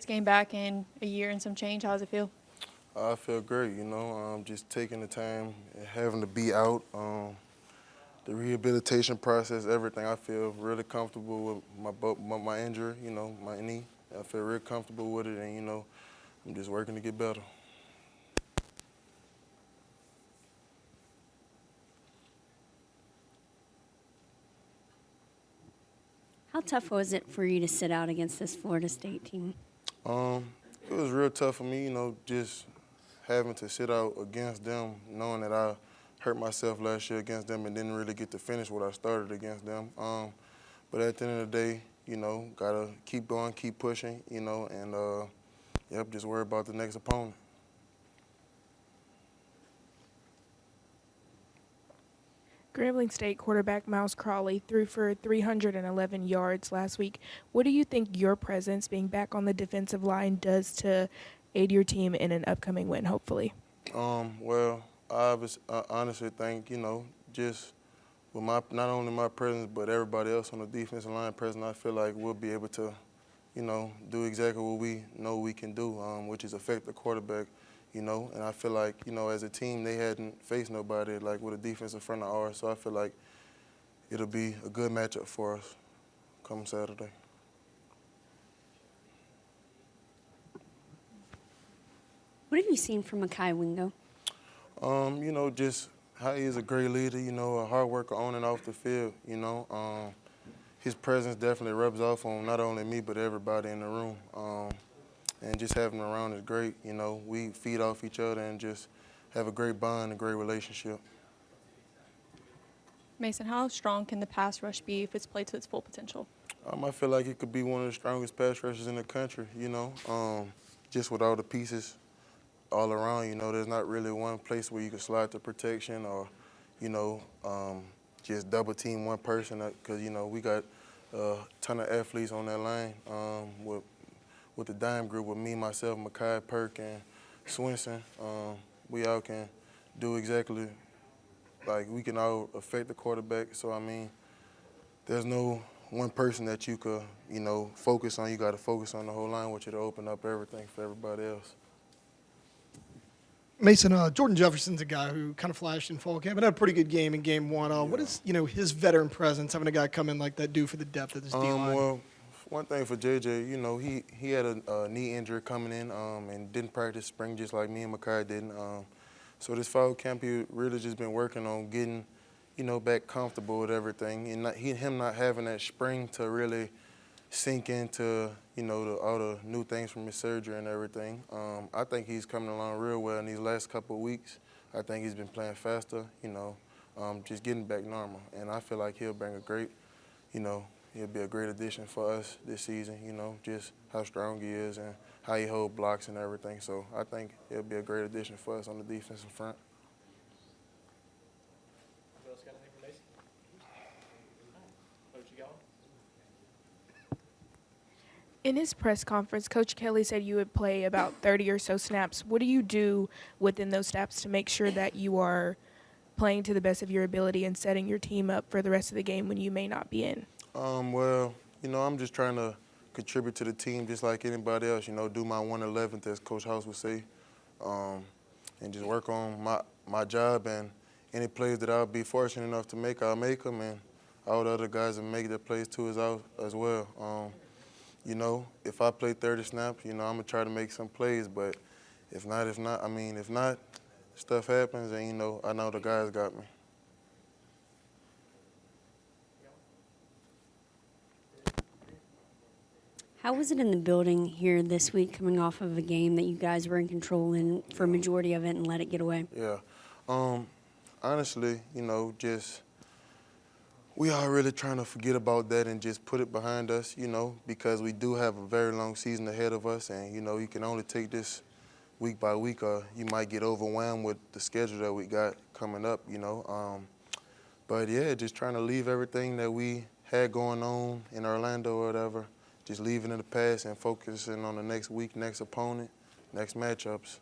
game back in a year and some change. How does it feel? I feel great, just taking the time, having to be out, the rehabilitation process, everything. I feel really comfortable with my injury, my knee. I feel real comfortable with it, and, I'm just working to get better. How tough was it for you to sit out against this Florida State team? Um, it was real tough for me, just having to sit out against them, knowing that I hurt myself last year against them and didn't really get to finish what I started against them. But at the end of the day, gotta keep going, keep pushing, and just worry about the next opponent. Grambling State quarterback Miles Crawley threw for 311 yards last week. What do you think your presence, being back on the defensive line, does to aid your team in an upcoming win, hopefully? Well, I honestly think, just with not only my presence but everybody else on the defensive line present, I feel like we'll be able to, do exactly what we know we can do, which is affect the quarterback, And I feel like, as a team, they hadn't faced nobody like with a defensive front of ours, so I feel like it'll be a good matchup for us come Saturday. What have you seen from Mekhi Wingo? Just how he is a great leader, a hard worker on and off the field, His presence definitely rubs off on not only me but everybody in the room. And just having him around is great. We feed off each other and just have a great bond, a great relationship. Maason, how strong can the pass rush be if it's played to its full potential? I feel like it could be one of the strongest pass rushers in the country, just with all the pieces all around, there's not really one place where you can slide to protection or, just double team one person because, we got a ton of athletes on that line with the dime group with me, myself, Mekhi, Perk, and Swinson. We all can do exactly, like we can all affect the quarterback. So, there's no one person that you could, focus on. You got to focus on the whole line, which will open up everything for everybody else. Maason, Jordan Jefferson's a guy who kind of flashed in fall camp and had a pretty good game in game one. What is, his veteran presence, having a guy come in like that, do for the depth of this D-line? Well, one thing for JJ, he had a knee injury coming in and didn't practice spring just like me and Mekhi didn't. So this fall camp, he really just been working on getting, back comfortable with everything. And him not having that spring to really sink into, all the new things from his surgery and everything. I think he's coming along real well in these last couple of weeks. I think he's been playing faster, just getting back normal. And I feel like he'll bring a great, he'll be a great addition for us this season, just how strong he is and how he holds blocks and everything. So I think he'll be a great addition for us on the defensive front. In his press conference, Coach Kelly said you would play about 30 or so snaps. What do you do within those snaps to make sure that you are playing to the best of your ability and setting your team up for the rest of the game when you may not be in? Well, I'm just trying to contribute to the team just like anybody else, do my 111th, as Coach House would say, and just work on my job, and any plays that I'll be fortunate enough to make, I'll make them, and all the other guys that make their plays too as well. If I play 30 snaps, I'm going to try to make some plays, but if not, stuff happens, and, I know the guys got me. How was it in the building here this week coming off of a game that you guys were in control in for a majority of it and let it get away? Yeah. Honestly, just we are really trying to forget about that and just put it behind us, because we do have a very long season ahead of us, and, you can only take this week by week or you might get overwhelmed with the schedule that we got coming up, But, yeah, just trying to leave everything that we had going on in Orlando or whatever, just leaving in the past and focusing on the next week, next opponent, next matchups.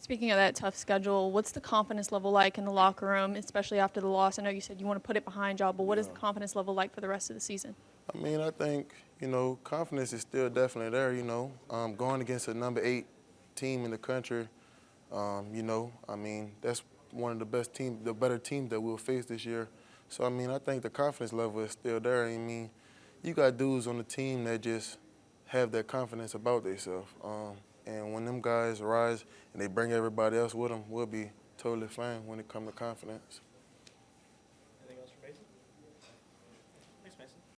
Speaking of that tough schedule, what's the confidence level like in the locker room, especially after the loss? I know you said you want to put it behind y'all, but what is the confidence level like for the rest of the season? I mean, I think, confidence is still definitely there, going against a number 8 team in the country, I mean, that's one of the best teams, the better teams that we'll face this year. So, I mean, I think the confidence level is still there. I mean, you got dudes on the team that just have that confidence about themselves. And when them guys rise and they bring everybody else with them, we'll be totally fine when it comes to confidence.